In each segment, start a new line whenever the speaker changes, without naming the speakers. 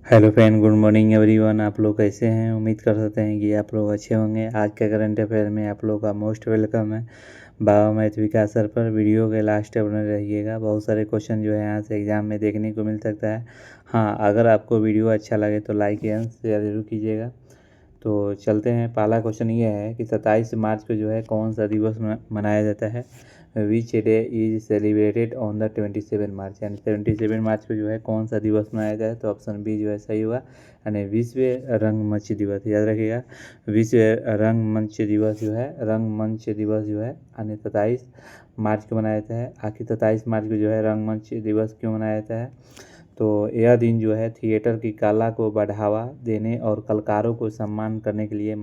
Hello friend, good morning everyone. आप लोग कैसे हैं? उम्मीद कर सकते हैं कि आप लोग अच्छे होंगे। आज के करंट अफेयर में आप लोग का मोस्ट वेलकम है। बाबा मैथ विकास सर पर वीडियो के लास्ट तक बने रहिएगा। बहुत सारे क्वेश्चन जो है यहाँ से एग्जाम में देखने को मिल सकता है। हाँ, अगर आपको वीडियो अच्छा लगे तो लाइक एंड शेयर जरूर कीजिएगा। तो चलते हैं। पहला क्वेश्चन ये है कि 27 मार्च को जो है कौन सा दिवस मनाया जाता है। Which day is celebrated on the 27 मार्च, यानी 27 मार्च को जो है कौन सा दिवस मनाया जाए। तो ऑप्शन बी जो है सही होगा, यानी विश्व रंगमंच दिवस। याद रखिएगा, विश्व रंगमंच दिवस जो है, रंगमंच दिवस जो है यानी 27 मार्च को मनाया जाता है। आखिर 27 मार्च को जो है रंगमंच दिवस क्यों मनाया जाता है? तो यह दिन जो है थिएटर की कला को बढ़ावा देने और कलाकारों को सम्मान करने के लिए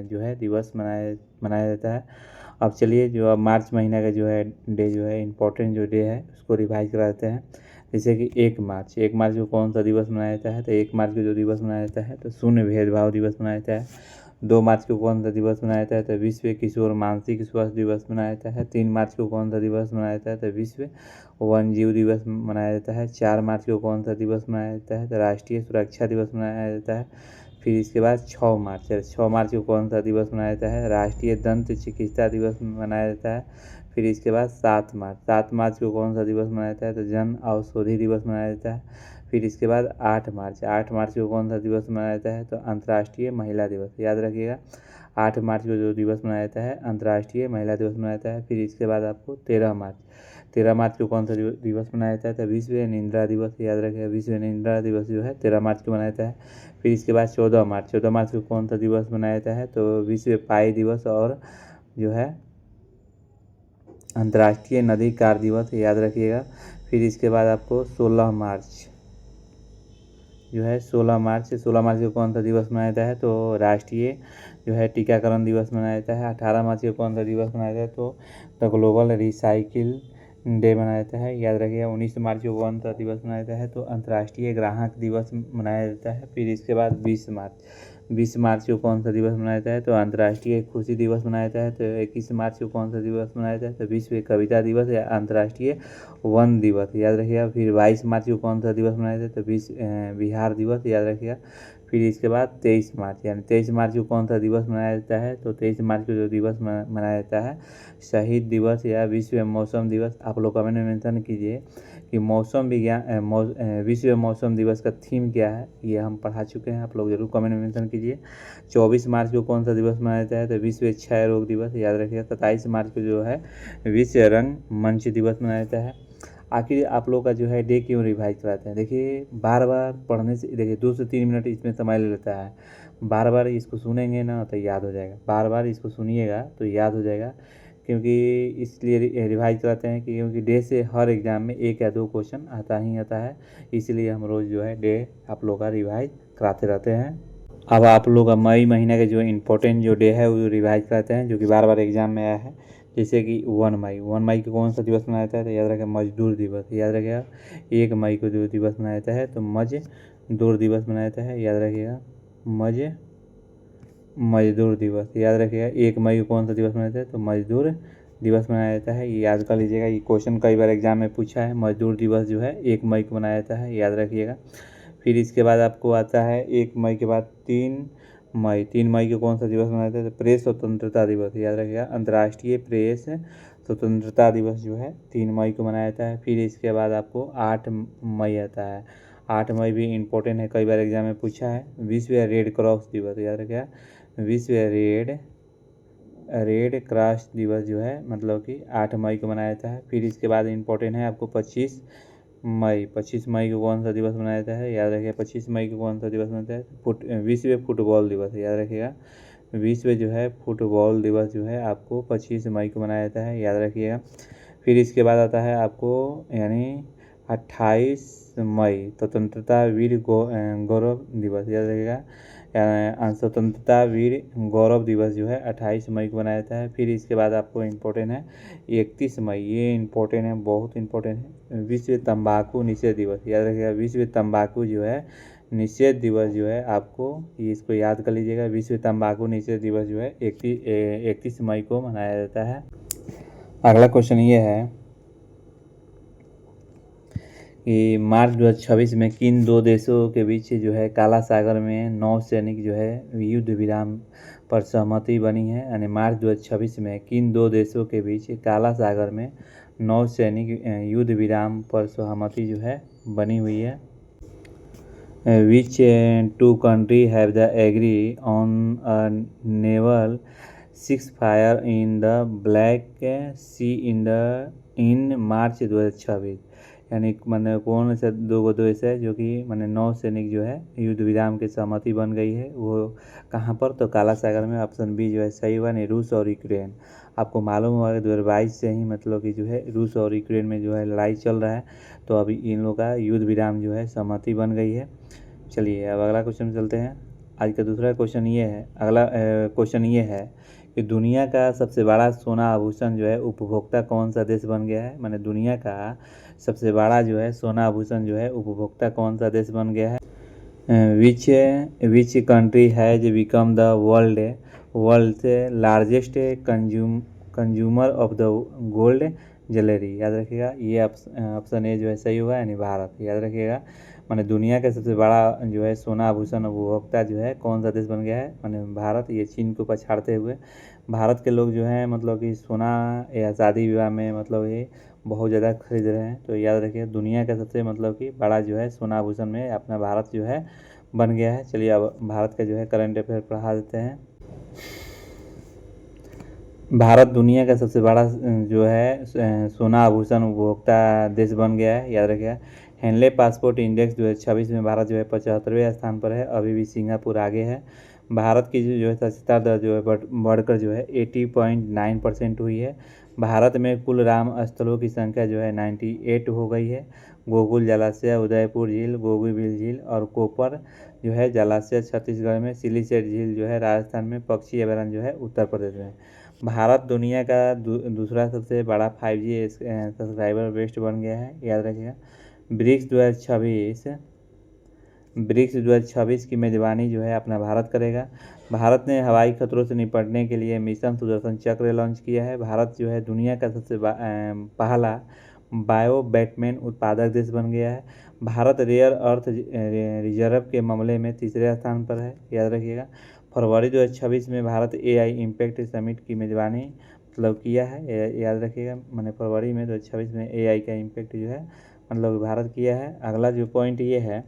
जो है दिवस मनाया जाता है। अब चलिए, जो अब मार्च महीना का जो है डे जो है इम्पोर्टेंट जो डे है उसको रिवाइज कराते हैं। जैसे कि 1 मार्च को कौन सा दिवस मनाया जाता है। तो 1 मार्च को जो दिवस मनाया जाता है तो शून्य भेदभाव दिवस मनाया जाता है। 2 मार्च को कौन सा दिवस मनाया जाता है। तो विश्व किशोर मानसिक स्वास्थ्य दिवस मनाया जाता है। 3 मार्च को कौन सा दिवस मनाया जाता है। तो विश्व वन जीव दिवस मनाया जाता है। 4 मार्च को कौन सा दिवस मनाया जाता है। तो राष्ट्रीय सुरक्षा दिवस मनाया जाता है। फिर इसके बाद 6 मार्च को कौन सा दिवस मनाया जाता है। राष्ट्रीय दंत चिकित्सा दिवस मनाया जाता है। फिर इसके बाद 7 मार्च को कौन सा दिवस मनाया जाता है। तो जन औषधि दिवस मनाया जाता है। फिर इसके बाद 8 मार्च को कौन सा दिवस मनाया जाता है। तो अंतर्राष्ट्रीय महिला दिवस। याद रखिएगा, 8 मार्च को जो दिवस मनाया जाता है अंतर्राष्ट्रीय महिला दिवस मनाया जाता है। फिर इसके बाद आपको 13 मार्च को कौन सा दिवस मनाया जाता है। तो विश्व निंद्रा दिवस। याद रखिएगा, विश्व निंद्रा दिवस जो है 13 मार्च को मनाया जाता है। फिर इसके बाद 14 मार्च को कौन सा दिवस मनाया जाता है। तो विश्व पाई दिवस और जो है अंतर्राष्ट्रीय नदी कार दिवस। याद रखिएगा। फिर इसके बाद आपको 16 मार्च जो है 16 मार्च को कौन सा दिवस मनाया जाता है। तो राष्ट्रीय जो है टीकाकरण दिवस मनाया जाता है। 18 मार्च को कौन सा दिवस मनाया जाता है। तो द ग्लोबल रिसाइकिल डे मनाया जाता है। याद रखिएगा, 19 मार्च को कौन सा दिवस मनाया जाता है। तो अंतर्राष्ट्रीय ग्राहक दिवस मनाया जाता है। फिर इसके बाद 20 मार्च को कौन सा दिवस मनाया जाता है। तो अंतर्राष्ट्रीय खुशी दिवस मनाया जाता है। तो 21 मार्च को कौन सा दिवस मनाया जाता है। तो विश्व कविता दिवस या अंतर्राष्ट्रीय वन दिवस। याद रखिएगा। फिर 22 मार्च को कौन सा दिवस मनाया जाता है। तो विश्व बिहार दिवस। याद रखिएगा। फिर इसके बाद 23 मार्च, यानी 23 मार्च को कौन सा दिवस मनाया जाता है। तो 23 मार्च को जो दिवस मनाया जाता है शहीद दिवस या विश्व मौसम दिवस। आप लोग कमेंट में मेंशन कीजिए कि मौसम विज्ञान विश्व मौसम दिवस का थीम क्या है। ये हम पढ़ा चुके हैं, आप लोग जरूर कमेंट में मेंशन कीजिए। 24 मार्च को कौन सा दिवस मनाया जाता है। तो विश्व क्षय रोग दिवस। याद रखिएगा। 27 मार्च को जो है विश्व रंग मंच दिवस मनाया जाता है। आखिर आप लोग का जो है डे क्यों रिवाइज कराते हैं। देखिए, बार बार पढ़ने से, देखिए 2 से 3 मिनट इसमें समय ले लेता है। बार बार इसको सुनेंगे ना तो याद हो जाएगा। बार बार इसको सुनिएगा तो याद हो जाएगा। क्योंकि इसलिए रिवाइज कराते हैं कि क्योंकि डे से हर एग्ज़ाम में 1 या 2 क्वेश्चन आता ही आता है। इसलिए हम रोज़ जो है डे आप लोग का रिवाइज कराते रहते हैं। अब आप लोग का मई महीने का जो इम्पोर्टेंट जो डे है वो रिवाइज कराते हैं, जो कि बार बार एग्जाम में आया है। जैसे कि 1 मई को कौन सा दिवस मनाया जाता है। तो याद रखें, मजदूर दिवस। याद रखिएगा। 1 मई को जो दिवस मनाया जाता है तो मजदूर दिवस मनाया जाता है। याद रखिएगा, मजदूर दिवस। याद रखिएगा। 1 मई को कौन सा दिवस मनाया जाता है। तो मजदूर दिवस मनाया जाता है। ये याद कर लीजिएगा, ये क्वेश्चन कई बार एग्जाम में पूछा है। मजदूर दिवस जो है 1 मई को मनाया जाता है। याद रखिएगा। फिर इसके बाद आपको आता है 1 मई के बाद 3 मई। 3 मई को कौन सा दिवस मनाया जाता है। तो प्रेस स्वतंत्रता दिवस। याद रखिएगा, अंतर्राष्ट्रीय प्रेस स्वतंत्रता दिवस जो है 3 मई को मनाया जाता है। फिर इसके बाद आपको 8 मई आता है। 8 मई भी इम्पोर्टेंट है, कई बार एग्जाम में पूछा है। विश्व रेड क्रॉस दिवस। याद रखिएगा, विश्व रेड क्रॉस दिवस जो है मतलब कि 8 मई को मनाया जाता है। फिर इसके बाद इम्पोर्टेंट है आपको 25 मई को कौन सा दिवस मनाया जाता है। याद रखिएगा, 25 मई को कौन सा दिवस मनाया जाता है। विश्व फुटबॉल दिवस। याद रखिएगा, विश्व जो है फुटबॉल दिवस जो है आपको 25 मई को मनाया जाता है। याद रखिएगा। फिर इसके बाद आता है आपको यानी 28 मई स्वतंत्रता वीर गौरव दिवस। याद रखिएगा, स्वतंत्रता वीर गौरव दिवस जो है 28 मई को मनाया जाता है। फिर इसके बाद आपको इम्पोर्टेंट है 31 मई। ये इम्पोर्टेंट है, बहुत इम्पोर्टेंट है, विश्व तंबाकू निषेध दिवस। याद रखिएगा, विश्व तंबाकू जो है निषेध दिवस जो है आपको इसको याद कर लीजिएगा। विश्व तंबाकू निषेध दिवस जो है 31 मई को मनाया जाता है। अगला क्वेश्चन ये है कि मार्च 2026 में किन दो देशों के बीच जो है काला सागर में नौसैनिक जो है युद्ध विराम पर सहमति बनी है। यानी मार्च 2026 में किन दो देशों के बीच काला सागर में नौसैनिक युद्ध विराम पर सहमति जो है बनी हुई है। Which two countries have the agree on a naval ceasefire in the Black Sea in मार्च 2026। यानी मैंने कौन से दो देश है जो कि मैंने नौसैनिक जो है युद्ध विराम की सहमति बन गई है, वो कहाँ पर? तो काला सागर में। ऑप्शन बी जो है सही हुआ। नहीं, रूस और यूक्रेन। आपको मालूम होगा कि 2022 से ही मतलब कि जो है रूस और यूक्रेन में जो है लड़ाई चल रहा है, तो अभी इन लोगों का युद्ध विराम जो है सहमति बन गई है। चलिए अब अगला क्वेश्चन चलते हैं। आज का दूसरा क्वेश्चन ये है, अगला क्वेश्चन ये है कि दुनिया का सबसे बड़ा सोना आभूषण जो है उपभोक्ता कौन सा देश बन गया है? माने दुनिया का सबसे बड़ा जो है सोना आभूषण जो है उपभोक्ता कौन सा देश बन गया है? Which country has become the world largest consumer of the gold jewellery? याद रखिएगा, ये ऑप्शन ए जो है सही होगा, यानी भारत। याद रखिएगा, माने दुनिया का सबसे बड़ा जो है सोना आभूषण उपभोक्ता जो है कौन सा देश बन गया है? माने भारत। ये चीन को पछाड़ते हुए भारत के लोग जो हैं मतलब कि सोना या शादी विवाह में मतलब ये बहुत ज़्यादा खरीद रहे हैं। तो याद रखिए, दुनिया का सबसे मतलब कि बड़ा जो है सोना आभूषण में अपना भारत जो है बन गया है। चलिए अब भारत का जो है करंट अफेयर पढ़ा देते हैं। भारत दुनिया का सबसे बड़ा जो है सोना आभूषण उपभोक्ता देश बन गया है। याद रखिएगा, हेनले पासपोर्ट इंडेक्स 2026 में भारत जो है 75वें स्थान पर है। अभी भी सिंगापुर आगे है। भारत की जो है साक्षरता दर जो है बढ़कर जो है 80.9% हुई है। भारत में कुल राम स्थलों की संख्या जो है 98 हो गई है। गोकुल जलाशय, उदयपुर झील, गोगुबिल झील और कोपर जो है जलाशय छत्तीसगढ़ में, सिलीसेट झील जो है राजस्थान में, पक्षी अभयारण्य जो है उत्तर प्रदेश में। भारत दुनिया का दूसरा सबसे बड़ा 5G सब्सक्राइबर बेस्ट बन गया है। याद रखिएगा, ब्रिक्स 2026 की मेजबानी जो है अपना भारत करेगा। भारत ने हवाई खतरों से निपटने के लिए मिशन सुदर्शन चक्र लॉन्च किया है। भारत जो है दुनिया का सबसे पहला बायो बैटमैन उत्पादक देश बन गया है। भारत रेयर अर्थ रिजर्व के मामले में तीसरे स्थान पर है। याद रखिएगा, फरवरी 2026 में भारत AI इम्पैक्ट समिट की मेजबानी मतलब किया है। याद रखिएगा, मैंने फरवरी में 2026 में AI का इम्पैक्ट जो है मतलब भारत किया है। अगला जो पॉइंट ये है,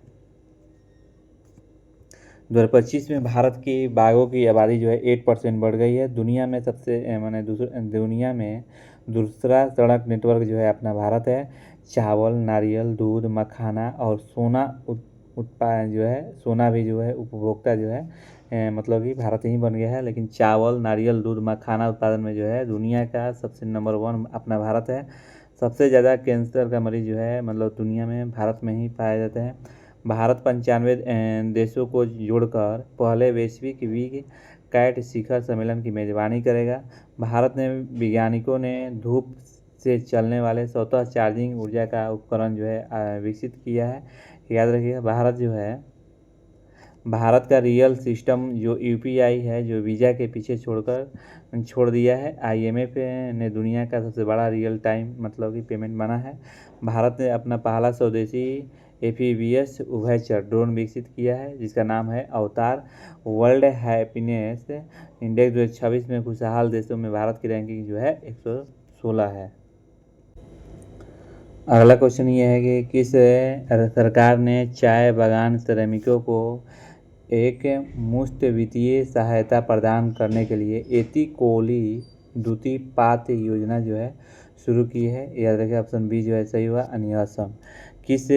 2025 में भारत की बाघों की आबादी जो है 8% बढ़ गई है। दुनिया में दुनिया में दूसरा सड़क नेटवर्क जो है अपना भारत है। चावल, नारियल, दूध, मखाना और सोना उत्पादन जो है, सोना भी जो है उपभोक्ता जो है मतलब कि भारत ही बन गया है। लेकिन चावल, नारियल, दूध, मखाना उत्पादन में जो है दुनिया का सबसे नंबर 1 अपना भारत है। सबसे ज़्यादा कैंसर का मरीज जो है मतलब दुनिया में भारत में ही पाए जाते हैं। भारत 95 देशों को जोड़कर पहले वैश्विक विग कैट शिखर सम्मेलन की मेजबानी करेगा। भारत ने वैज्ञानिकों ने धूप से चलने वाले स्वतः चार्जिंग ऊर्जा का उपकरण जो है विकसित किया है। याद रखिएगा, भारत का रियल सिस्टम जो UPI है जो वीज़ा के पीछे छोड़ दिया है। IMF ने दुनिया का सबसे बड़ा रियल टाइम मतलब कि पेमेंट बना है। भारत ने अपना पहला स्वदेशी एफीवीएस उभयचर ड्रोन विकसित किया है जिसका नाम है अवतार। वर्ल्ड हैप्पीनेस इंडेक्स 2026 में खुशहाल देशों में भारत की रैंकिंग जो है 116 है। अगला क्वेश्चन ये है कि किस सरकार ने चाय बागान श्रमिकों को एक मुफ्त वित्तीय सहायता प्रदान करने के लिए एति कोली द्वितीय पात्र योजना जो है शुरू की है? याद रखिए, ऑप्शन बी जो है सही हुआ, असम। किस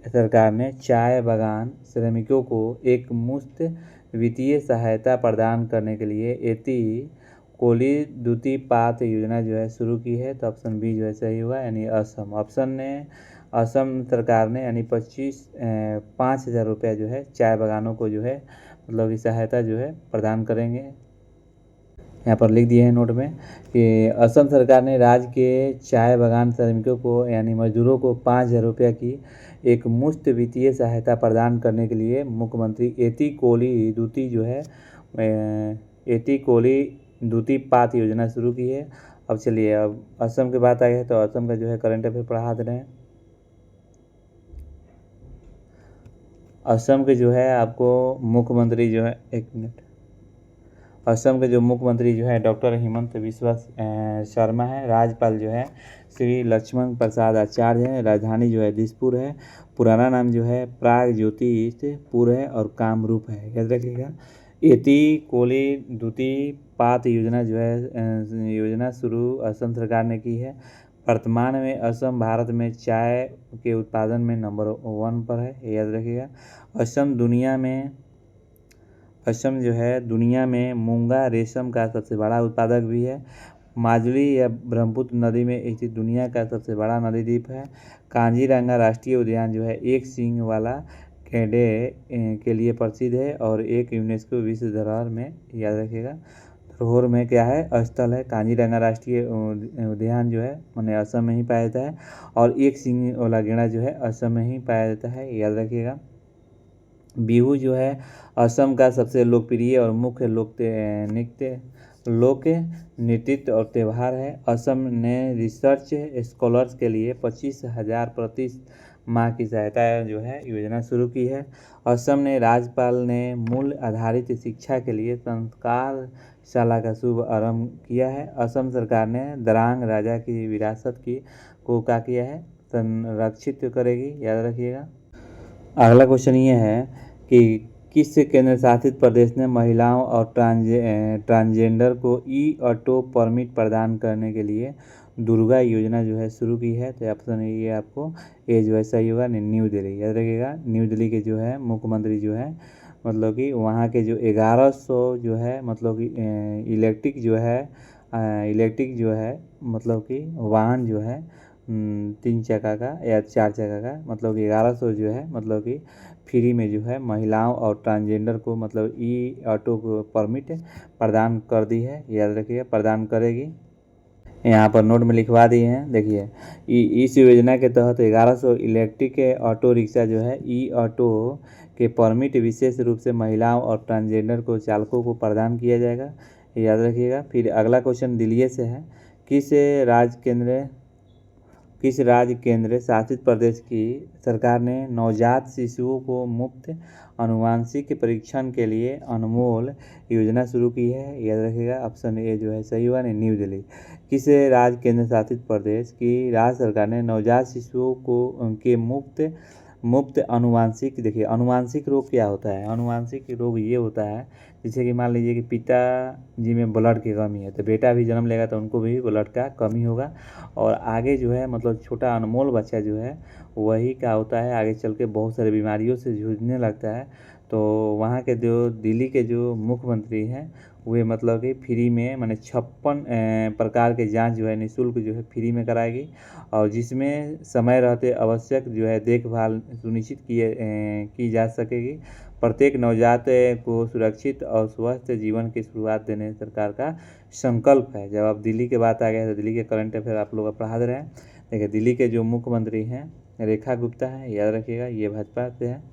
सरकार ने चाय बागान श्रमिकों को एक मुफ्त वित्तीय सहायता प्रदान करने के लिए एति कोली द्वितीय पात्र योजना जो है शुरू की है? तो ऑप्शन बी जो है सही हुआ, यानी असम। असम सरकार ने यानी 5,000 रुपये जो है चाय बागानों को जो है मतलब की सहायता जो है प्रदान करेंगे। यहाँ पर लिख दिए हैं नोट में कि असम सरकार ने राज्य के चाय बागान श्रमिकों को यानी मजदूरों को 5,000 रुपये की एक मुफ्त वित्तीय सहायता प्रदान करने के लिए मुख्यमंत्री एति कोली द्वितीय पात्र योजना शुरू की है। अब चलिए, अब असम की बात आई है तो असम का जो है करंट अफेयर पढ़ा दे रहे हैं। असम के जो है आपको मुख्यमंत्री जो है, एक मिनट, असम के जो मुख्यमंत्री जो है डॉक्टर हिमंत बिस्वा शर्मा है। राज्यपाल जो है श्री लक्ष्मण प्रसाद आचार्य है। राजधानी जो है दिसपुर है। पुराना नाम जो है प्राग ज्योतिषपुर है और कामरूप है, याद रखिएगा। एती कोली द्विती पात योजना जो है योजना शुरू असम सरकार ने की है। वर्तमान में असम भारत में चाय के उत्पादन में नंबर 1 पर है, याद रखिएगा। असम जो है दुनिया में मूंगा रेशम का सबसे बड़ा उत्पादक भी है। माजुली या ब्रह्मपुत्र नदी में स्थित दुनिया का सबसे बड़ा नदी द्वीप है। काजीरंगा राष्ट्रीय उद्यान जो है एक सींग वाला गैंडे के लिए प्रसिद्ध है और एक यूनेस्को विश्व धरोहर में, याद रखिएगा, धरोहर में क्या है, स्थल है। काजीरंगा राष्ट्रीय उद्यान जो है मैंने असम में ही पाया जाता है और एक सींग वाला गैंडा जो है असम में ही पाया जाता है, याद रखिएगा। बिहू जो है असम का सबसे लोकप्रिय और मुख्य लोक नृत्य और त्यौहार है। असम ने रिसर्च स्कॉलर्स के लिए 25,000 प्रति माह की सहायता जो है योजना शुरू की है। असम ने राज्यपाल ने मूल्य आधारित शिक्षा के लिए संस्कारशाला का शुभ आरंभ किया है। असम सरकार ने दरांग राजा की विरासत को क्या किया है, संरक्षित करेगी, याद रखिएगा। अगला क्वेश्चन ये है कि किस केंद्र शासित प्रदेश ने महिलाओं और ट्रांसजेंडर को ई-ऑटो परमिट प्रदान करने के लिए दुर्गा योजना जो है शुरू की है। तो ऑप्शन ये आपको ये जो है सही होगा, न्यू दिल्ली, याद रखिएगा। न्यू दिल्ली के जो है मुख्यमंत्री जो है मतलब कि वहाँ के जो 1100 जो है मतलब कि इलेक्ट्रिक जो है मतलब कि वाहन जो है 3 चक्का का या 4 चक्का का मतलब 1100 जो है मतलब कि फ्री में जो है महिलाओं और ट्रांसजेंडर को मतलब ई-ऑटो को परमिट प्रदान कर दी है, याद रखिए, प्रदान करेगी। यहाँ पर नोट में लिखवा दिए हैं, देखिए। इस योजना के तहत 1100 इलेक्ट्रिक ऑटो रिक्शा जो है ई-ऑटो के परमिट विशेष रूप से महिलाओं और ट्रांसजेंडर को चालकों को प्रदान किया जाएगा, याद रखिएगा। फिर अगला क्वेश्चन दिल्ली से है। किस राज्य केंद्र शासित प्रदेश की सरकार ने नवजात शिशुओं को मुफ्त आनुवंशिक परीक्षण के लिए अनमोल योजना शुरू की है, याद रखिएगा। ऑप्शन ए जो है सही हुआ, न्यू दिल्ली। किस राज्य केंद्र शासित प्रदेश की राज्य सरकार ने नवजात शिशुओं को के मुफ्त आनुवंशिक, देखिए आनुवंशिक रोग क्या होता है, आनुवंशिक रोग ये होता है जैसे कि मान लीजिए कि पिताजी में ब्लड की कमी है तो बेटा भी जन्म लेगा तो उनको भी ब्लड का कमी होगा और आगे जो है मतलब छोटा अनमोल बच्चा जो है वही क्या होता है आगे चल के बहुत सारी बीमारियों से जूझने लगता है। तो वहाँ के जो दिल्ली के जो मुख्यमंत्री हैं वे मतलब कि फ्री में माने 56 प्रकार के जांच जो है निःशुल्क जो है फ्री में कराएगी और जिसमें समय रहते आवश्यक जो है देखभाल सुनिश्चित की जा सकेगी। प्रत्येक नवजात को सुरक्षित और स्वस्थ जीवन की शुरुआत देने सरकार का संकल्प है। जब आप दिल्ली के बात आ गया तो दिल्ली के करंट अफेयर आप लोग पढ़ा दे रहे हैं। देखिए दिल्ली के जो मुख्यमंत्री हैं रेखा गुप्ता है, याद रखिएगा, ये भाजपा से है।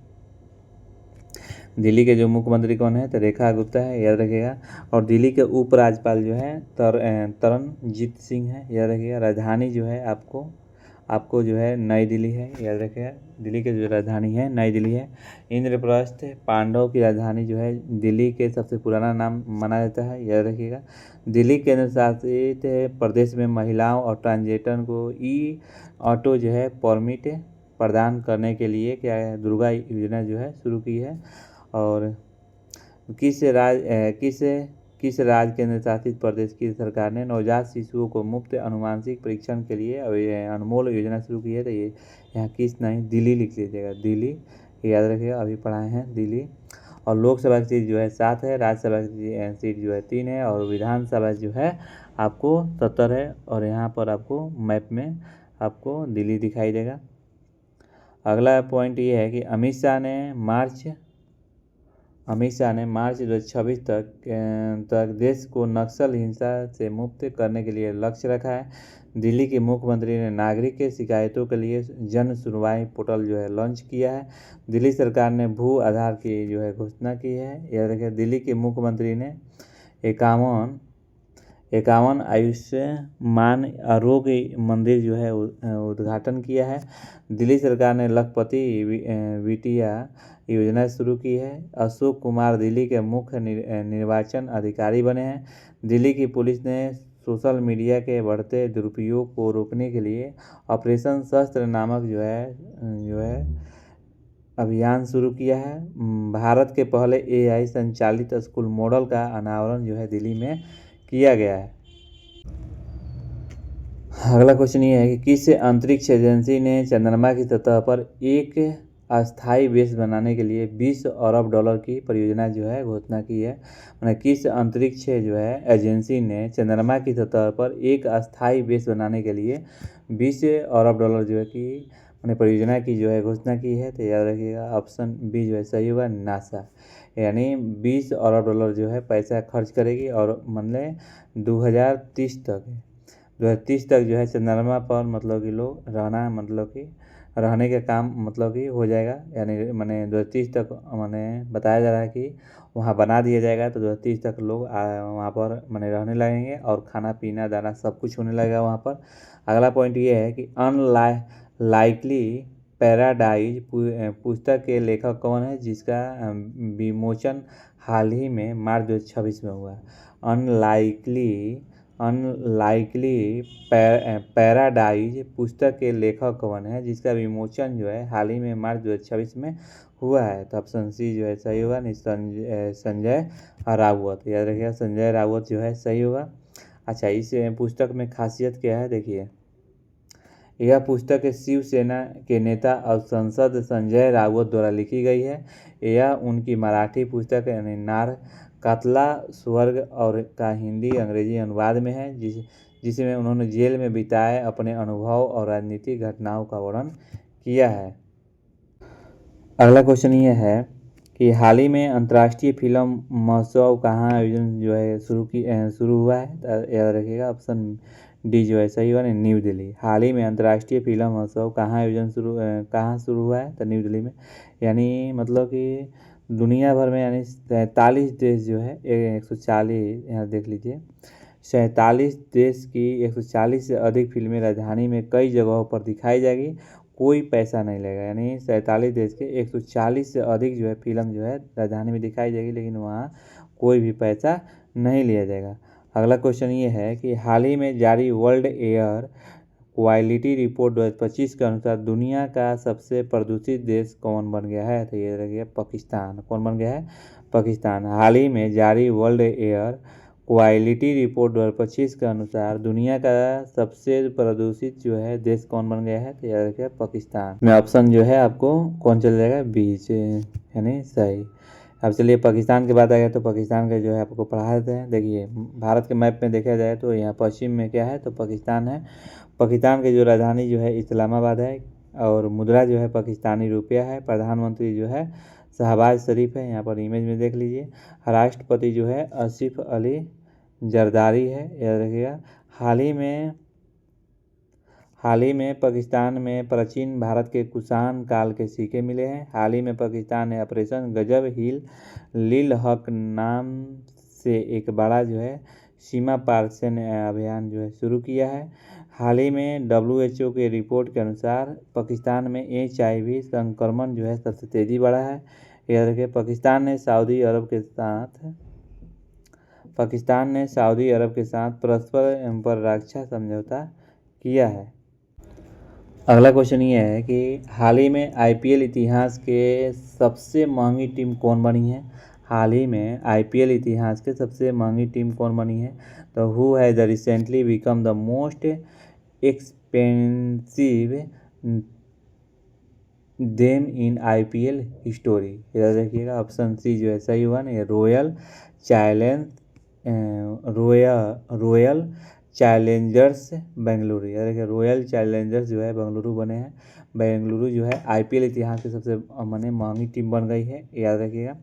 दिल्ली के जो मुख्यमंत्री कौन है तो रेखा गुप्ता है, याद रखिएगा। और दिल्ली के उपराज्यपाल जो है तरणजीत सिंह है, याद रखिएगा। राजधानी जो है आपको जो है नई दिल्ली है, याद रखिएगा। दिल्ली की जो राजधानी है नई दिल्ली है। इंद्रप्रस्थ पांडव की राजधानी जो है दिल्ली के सबसे पुराना नाम माना जाता है, याद रखिएगा। दिल्ली केंद्र शासित प्रदेश में महिलाओं और ट्रांसजेंडर को ई-ऑटो जो है परमिट प्रदान करने के लिए क्या है दुर्गा योजना जो है शुरू की है। और किस राज्य केंद्र शासित प्रदेश की सरकार ने नवजात शिशुओं को मुफ्त आनुवंशिक परीक्षण के लिए अनमोल योजना शुरू की है, तो ये यहाँ किस नहीं दिल्ली लिख लीजिएगा, दिल्ली, याद रखिएगा, अभी पढ़ाए हैं दिल्ली। और लोकसभा की सीट जो है 7 है, राज्यसभा की सीट जो है 3 है और विधानसभा जो है आपको 70 है और यहाँ पर आपको मैप में आपको दिल्ली दिखाई देगा। अगला पॉइंट ये है कि अमित शाह ने मार्च 2026 तक देश को नक्सल हिंसा से मुक्त करने के लिए लक्ष्य रखा है। दिल्ली के मुख्यमंत्री ने नागरिक के शिकायतों के लिए जन सुनवाई पोर्टल जो है लॉन्च किया है। दिल्ली सरकार ने भू आधार की जो है घोषणा की है, याद रखिए। दिल्ली के मुख्यमंत्री ने 51 आयुष्मान आरोग्य मंदिर जो है उद्घाटन किया है। दिल्ली सरकार ने लखपति बिटिया योजना शुरू की है। अशोक कुमार दिल्ली के मुख्य निर्वाचन अधिकारी बने हैं। दिल्ली की पुलिस ने सोशल मीडिया के बढ़ते दुरुपयोग को रोकने के लिए ऑपरेशन शस्त्र नामक जो है अभियान शुरू किया है। भारत के पहले AI संचालित स्कूल मॉडल का अनावरण जो है दिल्ली में किया गया है। अगला क्वेश्चन ये है कि किस अंतरिक्ष एजेंसी ने चंद्रमा की सतह पर एक अस्थायी बेस बनाने के लिए 20 अरब डॉलर की परियोजना जो है घोषणा की है। मैंने किस अंतरिक्ष जो है एजेंसी ने चंद्रमा की सतह पर एक अस्थायी बेस बनाने के लिए 20 अरब डॉलर जो है की मैंने परियोजना की जो है घोषणा की है। तो याद रखिएगा ऑप्शन बी जो है सही होगा, नासा। यानी 20 अरब डॉलर जो है पैसा खर्च करेगी और मतलब 2030 तक जो है चंद्रमा पर मतलब कि लोग रहना मतलब कि रहने का काम मतलब कि हो जाएगा। यानी मैंने 2030 तक मैंने बताया जा रहा है कि वहाँ बना दिया जाएगा। तो 2030 तक लोग वहाँ पर मैंने रहने लगेंगे और खाना पीना दाना सब कुछ होने लगेगा वहाँ पर। अगला पॉइंट ये है कि अनलाइकली पैराडाइज पुस्तक के लेखक कौन है, जिसका विमोचन हाल ही में मार्च 2026 में हुआ। अनलाइकली पैराडाइज पुस्तक के लेखक कौन है, जिसका विमोचन जो है हाल ही में मार्च 2026 में हुआ है। तो ऑप्शन सी जो है सही होगा, संजय राउत। याद रखिएगा संजय राउत जो है सही होगा। अच्छा, इस पुस्तक में खासियत क्या है देखिए। यह पुस्तक शिवसेना के नेता और सांसद संजय राउत द्वारा लिखी गई है। यह उनकी मराठी पुस्तक यानी नारकातला स्वर्ग और का हिंदी अंग्रेजी अनुवाद में है, जिसमें उन्होंने जेल में बिताए अपने अनुभव और राजनीतिक घटनाओं का वर्णन किया है। अगला क्वेश्चन ये है कि हाल ही में अंतर्राष्ट्रीय फिल्म महोत्सव कहाँ आयोजन जो है शुरू हुआ है। तो याद रखिएगा ऑप्शन डी जो है सही होगा, न्यू दिल्ली। हाल ही में अंतर्राष्ट्रीय फिल्म महोत्सव कहाँ शुरू हुआ है, तो न्यू दिल्ली में। यानी मतलब कि दुनिया भर में यानी 47 देश जो है 140 यहाँ देख लीजिए 47 देश की 140 से अधिक फिल्में राजधानी में कई जगहों पर दिखाई जाएगी, कोई पैसा नहीं लगेगा। यानी 47 देश के 140 से अधिक जो है फिल्म जो है राजधानी में दिखाई जाएगी, लेकिन वहाँ कोई भी पैसा नहीं लिया जाएगा। अगला क्वेश्चन ये है कि हाल ही में जारी वर्ल्ड एयर क्वालिटी रिपोर्ट 2025 के अनुसार दुनिया का सबसे प्रदूषित देश कौन बन गया है। तो ये रखिए पाकिस्तान। कौन बन गया है, पाकिस्तान। हाल ही में जारी वर्ल्ड एयर क्वालिटी रिपोर्ट 2025 के अनुसार दुनिया का सबसे प्रदूषित जो है देश कौन बन गया है। तो याद रखिए पाकिस्तान। में ऑप्शन जो है आपको कौन चल जाएगा, बीच यानी सही। अब चलिए पाकिस्तान की बात आ गया तो पाकिस्तान का जो है आपको पढ़ा देते हैं। देखिए भारत के मैप में देखा जाए तो यहाँ पश्चिम में क्या है, तो पाकिस्तान है। पाकिस्तान की जो राजधानी जो है इस्लामाबाद है और मुद्रा जो है पाकिस्तानी रुपया है। प्रधानमंत्री जो है शहबाज शरीफ है, यहाँ पर इमेज में देख लीजिए। राष्ट्रपति जो है आसिफ अली जरदारी है, याद रखिएगा। हाल ही में पाकिस्तान में प्राचीन भारत के कुषाण काल के सिक्के मिले हैं। हाल ही में पाकिस्तान ने ऑपरेशन गजब लील हक नाम से एक बड़ा जो है सीमा पार सैन्य अभियान जो है शुरू किया है। हाल ही में WHO के रिपोर्ट के अनुसार पाकिस्तान में HIV संक्रमण जो है सबसे तेज़ी बढ़ा है। याद रखिए पाकिस्तान ने सऊदी अरब के साथ परस्पर पर रक्षा समझौता किया है। अगला क्वेश्चन ये है कि हाल ही में IPL इतिहास के सबसे महंगी टीम कौन बनी है। हाल ही में IPL इतिहास के सबसे महंगी टीम कौन बनी है। तो who has recently become the most expensive them in IPL history. याद रखिएगा ऑप्शन सी जो है सही हुआ ना, रॉयल चैलेंजर्स बेंगलुरु। याद रखिए रॉयल चैलेंजर्स जो है बेंगलुरु बने हैं। बेंगलुरु जो है IPL इतिहास की सबसे महंगी टीम बन गई है, याद रखिएगा।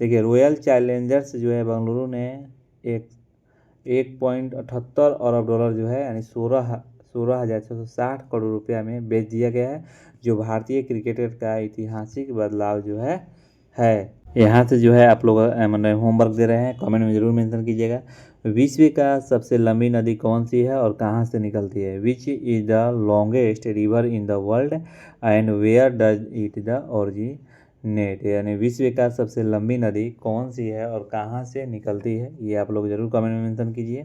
देखिए रॉयल चैलेंजर्स जो है बेंगलुरु ने 1.78 अरब डॉलर जो है यानी 16,660 करोड़ रुपया में बेच दिया गया है, जो भारतीय क्रिकेटर का ऐतिहासिक बदलाव जो है। यहाँ से जो है आप लोग मतलब होमवर्क दे रहे हैं, कमेंट में ज़रूर मेंशन कीजिएगा। विश्व का सबसे लंबी नदी कौन सी है और कहाँ से निकलती है? Which is the longest river in the world and where does it the originate? यानी विश्व का सबसे लंबी नदी कौन सी है और कहाँ से निकलती है, ये आप लोग जरूर कमेंट में मेंशन कीजिए।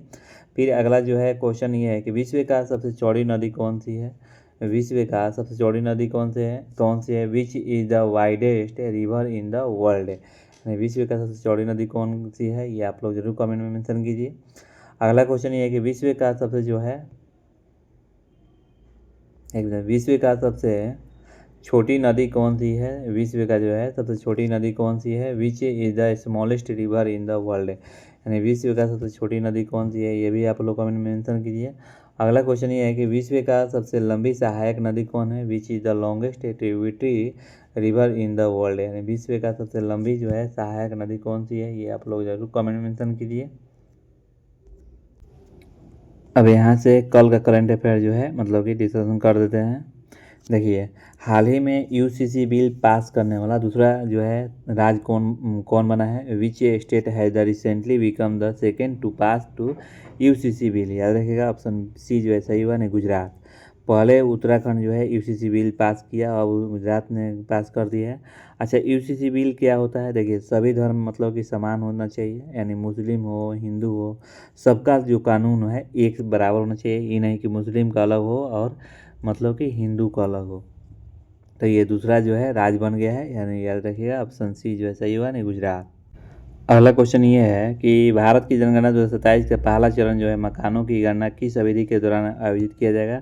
फिर अगला जो है क्वेश्चन ये है कि विश्व का सबसे चौड़ी नदी कौन सी है? विश्व का सबसे चौड़ी नदी कौन सी है? Which is the widest river in the world? विश्व का सबसे चौड़ी नदी कौन सी है, ये आप लोग जरूर कमेंट में मेंशन कीजिए। अगला क्वेश्चन ये है कि विश्व का सबसे जो है विश्व का सबसे छोटी नदी कौन सी है? विश्व का जो है सबसे छोटी नदी कौन सी है? Which is the smallest river in the world? यानी विश्व का सबसे छोटी नदी कौन सी है, ये भी आप लोग कमेंट में मेंशन कीजिए। अगला क्वेश्चन ये है कि विश्व का सबसे लंबी सहायक नदी कौन है? Which is the longest tributary river in the world? यानी विश्व का सबसे लंबी जो है सहायक नदी कौन सी है, ये आप लोग जरूर कमेंट में मेंशन कीजिए। अब यहाँ से कल का करंट अफेयर जो है मतलब कि डिस्कशन कर देते हैं। देखिए, हाल ही में यूसीसी बिल पास करने वाला दूसरा जो है राज्य कौन बना है? Which state has the recently become the second to pass to UCC bill? याद रखिएगा, ऑप्शन सी जो है सही हुआ नहीं, गुजरात। पहले उत्तराखंड जो है यूसीसी बिल पास किया, अब गुजरात ने पास कर दिया है। अच्छा, यूसीसी बिल क्या होता है? देखिए, सभी धर्म मतलब कि समान होना चाहिए, यानी मुस्लिम हो हिंदू हो, सबका जो कानून है एक बराबर होना चाहिए। ये नहीं कि मुस्लिम का अलग हो और मतलब कि हिंदू का अलग हो। तो ये दूसरा जो है राज्य बन गया है, यानी याद रखिएगा ऑप्शन सी जो है सही हुआ नहीं, गुजरात। अगला क्वेश्चन ये है कि भारत की जनगणना 2027 का पहला चरण जो है मकानों की गणना किस अवधि के दौरान आयोजित किया जाएगा?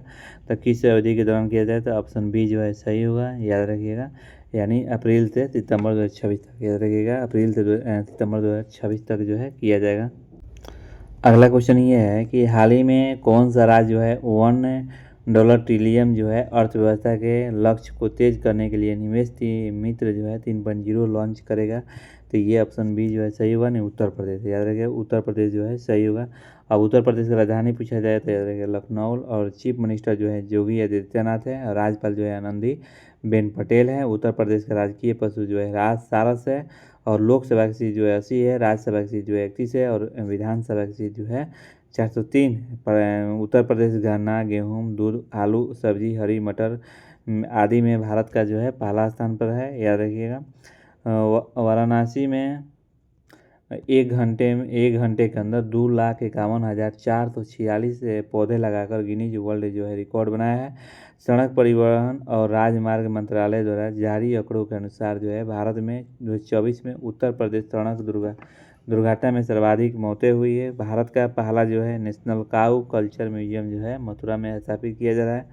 तो किस अवधि के दौरान किया जाए, तो ऑप्शन बी जो है सही होगा, याद रखिएगा, यानी अप्रैल से सितंबर 2026 तक। याद रखिएगा, अप्रैल से सितंबर 2026 तक जो है किया जाएगा। अगला क्वेश्चन ये है कि हाल ही में कौन सा राज्य जो है $1 ट्रिलियन जो है अर्थव्यवस्था के लक्ष्य को तेज करने के लिए निवेश मित्र जो है 3.0 लॉन्च करेगा? तो ये ऑप्शन बी जो है सही होगा नहीं, उत्तर प्रदेश। याद रखिएगा, उत्तर प्रदेश जो है सही होगा। अब उत्तर प्रदेश की राजधानी पूछा जाए तो याद रखिएगा लखनऊ, और चीफ मिनिस्टर जो है योगी आदित्यनाथ है, और राज्यपाल जो है आनंदी बेन पटेल है। उत्तर प्रदेश का राजकीय पशु जो है राज सारस है, और लोकसभा की सीट जो है 80 है, राज्यसभा की सीट जो है 31 है, और विधानसभा की सीट जो है 403 है। उत्तर प्रदेश गन्ना, गेहूँ, दूध, आलू, सब्जी, हरी मटर आदि में भारत का जो है पहला स्थान पर है, याद रखिएगा। वाराणसी में 1 घंटे के अंदर 2,51,446 पौधे लगाकर गिनीज वर्ल्ड जो है रिकॉर्ड बनाया है। सड़क परिवहन और राजमार्ग मंत्रालय द्वारा जारी आंकड़ों के अनुसार जो है भारत में 2024 में उत्तर प्रदेश सड़क दुर्घटना में सर्वाधिक मौतें हुई है। भारत का पहला जो है नेशनल काऊ कल्चर म्यूजियम जो है मथुरा में स्थापित किया जा रहा है।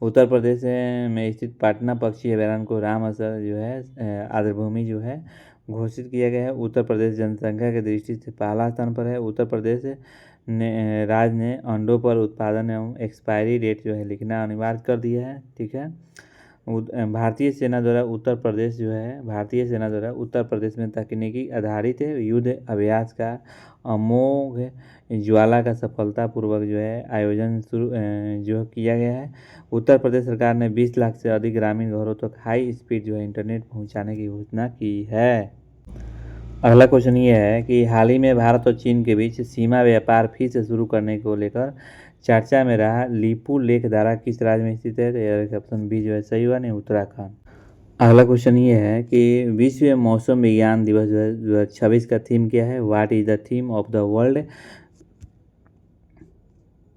उत्तर प्रदेश में स्थित पाटना पक्षी अभयारण्य को रामसर जो है आर्द्रभूमि जो है घोषित किया गया है। उत्तर प्रदेश जनसंख्या की दृष्टि से पहला स्थान पर है। उत्तर प्रदेश ने राज्य ने अंडों पर उत्पादन एवं एक्सपायरी डेट जो है लिखना अनिवार्य कर दिया है। ठीक है। भारतीय सेना द्वारा उत्तर प्रदेश में तकनीकी आधारित युद्ध अभ्यास का अमोघ ज्वाला का सफलतापूर्वक जो है आयोजन शुरू जो किया गया है। उत्तर प्रदेश सरकार ने 20 लाख से अधिक ग्रामीण घरों तक हाई स्पीड जो है इंटरनेट पहुंचाने की घोषणा की है। अगला क्वेश्चन ये है कि हाल ही में भारत और चीन के बीच सीमा व्यापार फिर से शुरू करने को लेकर चर्चा में रहा लीपू लेख धारा किस राज्य में स्थित है? तो ऑप्शन बी जो है सही हुआ नहीं, उत्तराखंड। अगला क्वेश्चन ये है कि विश्व मौसम विज्ञान दिवस 2026 का थीम क्या है? What is the theme of the world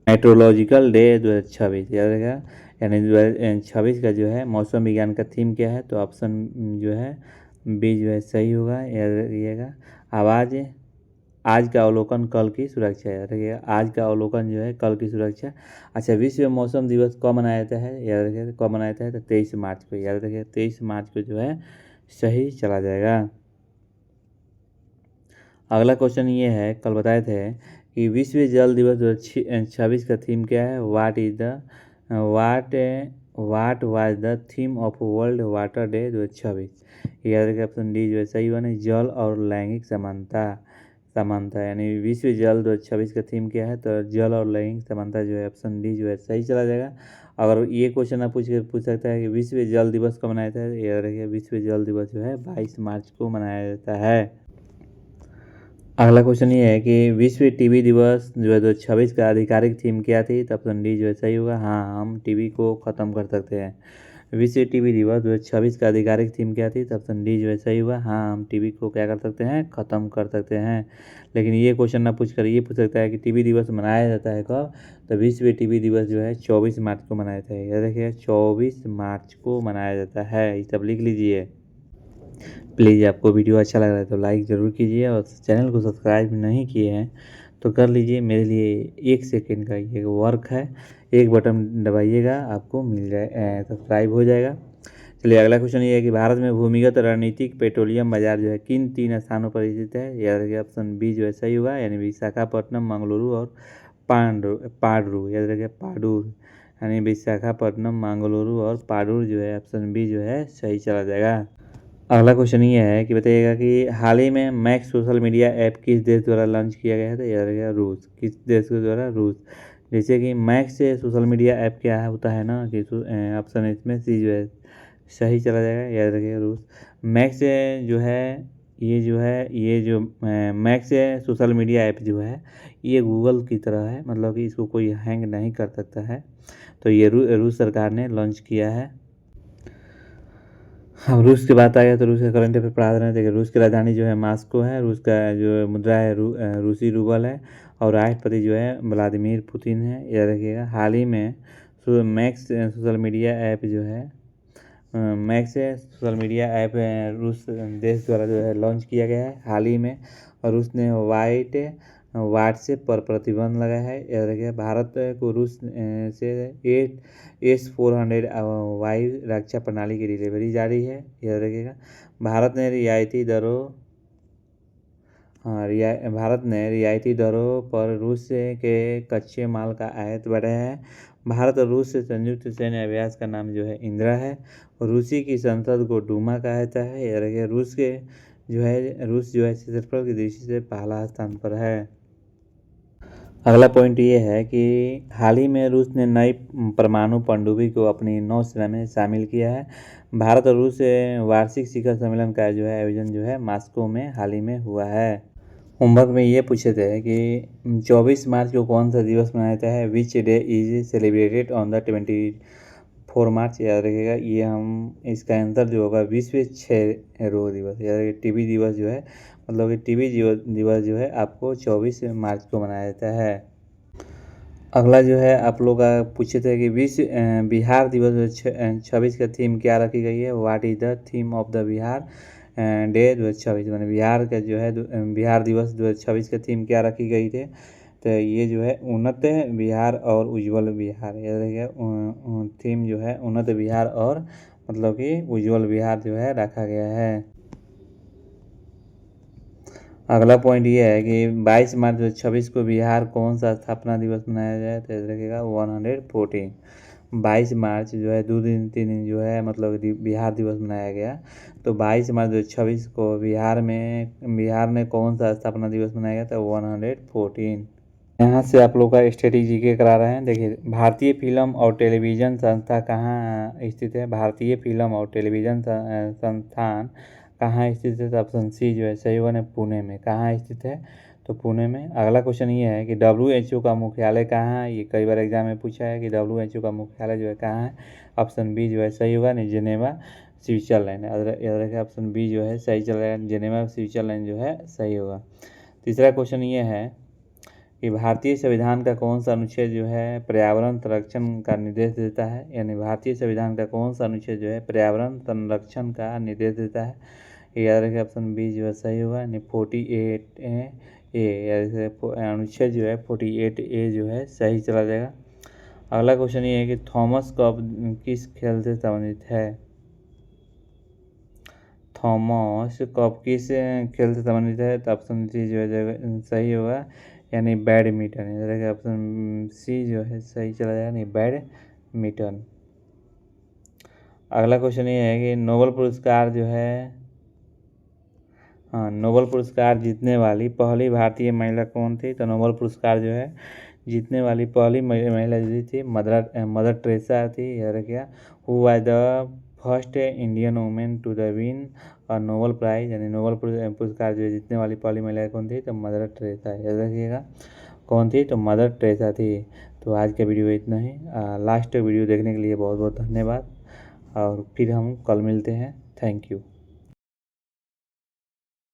metrological day 2026? याद रखेगा, यानी 2026 का जो है मौसम विज्ञान का थीम क्या है? तो ऑप्शन जो है बी जो है सही होगा, याद रखिएगा। आज का अवलोकन कल की सुरक्षा, याद रखिएगा, आज का अवलोकन जो है कल की सुरक्षा। अच्छा, विश्व मौसम दिवस कब मनाया जाता है? याद रखिएगा, कब मनाया जाता है? तो 23 मार्च को। याद रखिएगा, 23 मार्च को जो है सही चला जाएगा। अगला क्वेश्चन ये है, कल बताए थे कि विश्व जल दिवस 2026 का थीम क्या है? What was the theme of world water day 2026? याद रखिए, ऑप्शन डी जो है सही बने, जल और लैंगिक समानता, यानी विश्व जल 2026 का थीम क्या है? तो जल और लैंगिक समानता जो है ऑप्शन डी जो है सही चला जाएगा। अगर ये क्वेश्चन आप पूछ सकता है कि विश्व जल दिवस कब मनाया जाता है? याद रखिए, विश्व जल दिवस जो है 22 मार्च को मनाया जाता है। अगला क्वेश्चन ये है कि विश्व टीबी दिवस जो है 2026 का आधिकारिक थीम क्या थी? तो ऑप्शन डी जो है सही होगा, हाँ हम टीबी को ख़त्म कर सकते हैं। विश्व टीबी दिवस 2026 का आधिकारिक थीम क्या थी? तो ऑप्शन डी जो है सही होगा, हाँ हम टीबी को क्या कर सकते हैं? ख़त्म कर सकते हैं। लेकिन ये क्वेश्चन ना पूछ कर ये पूछ सकता है कि टीबी दिवस मनाया जाता है कब? तो विश्व टीबी दिवस जो है 24 मार्च को मनाया जाता है। याद रखिए 24 मार्च को मनाया जाता है, ये सब लिख लीजिए। प्लीज़ आपको वीडियो अच्छा लग रहा है तो लाइक ज़रूर कीजिए और चैनल को सब्सक्राइब नहीं किए हैं तो कर लीजिए। मेरे लिए 1 सेकंड का ये वर्क है, एक बटन दबाइएगा आपको मिल जाए सब्सक्राइब हो जाएगा। चलिए अगला क्वेश्चन ये है कि भारत में भूमिगत रणनीतिक पेट्रोलियम बाजार जो है किन 3 स्थानों पर स्थित है? याद रखिए ऑप्शन बी जो है सही होगा, यानी विशाखापट्टनम, मंगलुरु और पाडू। याद रखिए पाडूर, यानी विशाखापट्टनम, मंगलुरु और पाडूर जो है ऑप्शन बी जो है सही चला जाएगा। अगला क्वेश्चन ये है कि बताइएगा कि हाल ही में मैक्स सोशल मीडिया ऐप किस देश द्वारा लॉन्च किया गया है? तो याद रखिएगा रूस। किस देश के द्वारा? रूस। जैसे कि मैक्स से सोशल मीडिया ऐप क्या है होता है ना कि ऑप्शन इसमें सी जो है सही चला जाएगा। याद रखिएगा रूस। मैक्स जो है ये जो मैक्स सोशल मीडिया ऐप जो है ये गूगल की तरह है, मतलब कि इसको कोई हैंग नहीं कर सकता है। तो ये रूस सरकार ने लॉन्च किया है। अब रूस की बात आ गया तो रूस का करंट अफेयर पढ़ा रहे हैं। देखिए रूस की राजधानी जो है मास्को है, रूस का जो मुद्रा है रूसी रूबल है और राष्ट्रपति जो है व्लादिमीर पुतिन है। याद रखिएगा हाल ही में मैक्स सोशल मीडिया ऐप जो है मैक्स सोशल मीडिया ऐप रूस देश द्वारा जो है लॉन्च किया गया है हाल ही में, और रूस ने व्हाट्सएप पर प्रतिबंध लगाया है। याद रखिए भारत को रूस से 8S-400 वायु रक्षा प्रणाली की डिलीवरी जारी है। याद रखिएगा भारत ने रियायती दरों पर रूस के कच्चे माल का आयात बढ़ाया है। भारत और रूस से संयुक्त सैन्य अभ्यास का नाम जो है इंदिरा है और रूसी की संसद को डूमा कहा जाता है। याद रखिए रूस जो है क्षेत्रफल की दृष्टि से पहला स्थान पर है। अगला पॉइंट ये है कि हाल ही में रूस ने नई परमाणु पनडुब्बी को अपनी नौसेना में शामिल किया है। भारत और रूस वार्षिक शिखर सम्मेलन का जो है आयोजन जो है मॉस्को में हाल ही में हुआ है। होमवर्क में ये पूछे थे कि 24 मार्च को कौन सा दिवस मनाया जाता है? Which day is celebrated on the 24 मार्च? याद रखिएगा ये हम इसका आंसर जो होगा विश्व क्षय रोग दिवस। याद रखिए टीबी दिवस जो है मतलब कि टीबी दिवस जो है आपको 24 मार्च को मनाया जाता है। अगला जो है आप लोग का पूछे थे कि बिहार दिवस 26 का थीम क्या रखी गई है? What is the theme of the Bihar day 2026? मैंने बिहार का जो है बिहार दिवस 2026 का थीम क्या रखी गई थी? तो ये जो है उन्नत बिहार और उज्ज्वल बिहार। याद रखिएगा थीम जो है उन्नत बिहार और मतलब कि उज्ज्वल बिहार जो है रखा गया है। अगला पॉइंट ये है कि 22 मार्च 2026 को बिहार कौन सा स्थापना दिवस मनाया जाए? तो याद रखिएगा 114। 22 मार्च जो है 2 दिन 3 दिन जो है मतलब बिहार दिवस मनाया गया। तो 22 मार्च 2026 को बिहार ने कौन सा स्थापना दिवस मनाया गया था? 114। यहाँ से आप लोग का स्टडी जीके करा रहे हैं। देखिए भारतीय फिल्म और टेलीविज़न संस्था कहाँ स्थित है? भारतीय फिल्म और टेलीविज़न संस्थान कहाँ स्थित है? तो ऑप्शन सी जो है सही होगा, पुणे में। कहाँ स्थित है? तो पुणे में। अगला क्वेश्चन ये है कि WHO का मुख्यालय कहाँ है? ये कई बार एग्जाम में पूछा है कि WHO का मुख्यालय जो है कहाँ है? ऑप्शन बी जो है सही होगा, जेनेवा स्विट्जरलैंड। याद रखिए ऑप्शन बी जो है सही चलेगा, जेनेवा स्विट्जरलैंड जो है सही होगा। तीसरा क्वेश्चन ये है कि भारतीय संविधान का कौन सा अनुच्छेद जो है पर्यावरण संरक्षण का निर्देश देता है? यानी भारतीय संविधान का कौन सा अनुच्छेद जो है पर्यावरण संरक्षण का निर्देश देता है? याद रखिए ऑप्शन बी जो है सही होगा, यानी 48A। अनुच्छेद जो है 48A जो है सही चला जाएगा। अगला क्वेश्चन ये है कि थॉमस कप किस खेल से संबंधित है? थॉमस कप किस खेल से संबंधित है? तो ऑप्शन सी जो है सही होगा, यानी बैडमिंटन। यानी ऑप्शन सी जो है सही चला जाएगा, यानी बैडमिंटन। अगला क्वेश्चन ये है कि नोबेल पुरस्कार जो है नोबेल पुरस्कार जीतने वाली पहली भारतीय महिला कौन थी? तो नोबेल पुरस्कार जो है जीतने वाली पहली महिला जो थी मदर टेरेसा थी। याद रखिएगा who was the first Indian women to the win और नोबल प्राइज़, यानी नोबल पुरस्कार जो जीतने वाली पहली महिला कौन थी, तो मदर टेरेसा, याद रखिएगा कौन थी, तो मदर टेरेसा थी। तो आज का वीडियो इतना ही। लास्ट वीडियो देखने के लिए बहुत बहुत धन्यवाद और फिर हम कल मिलते हैं। Thank you.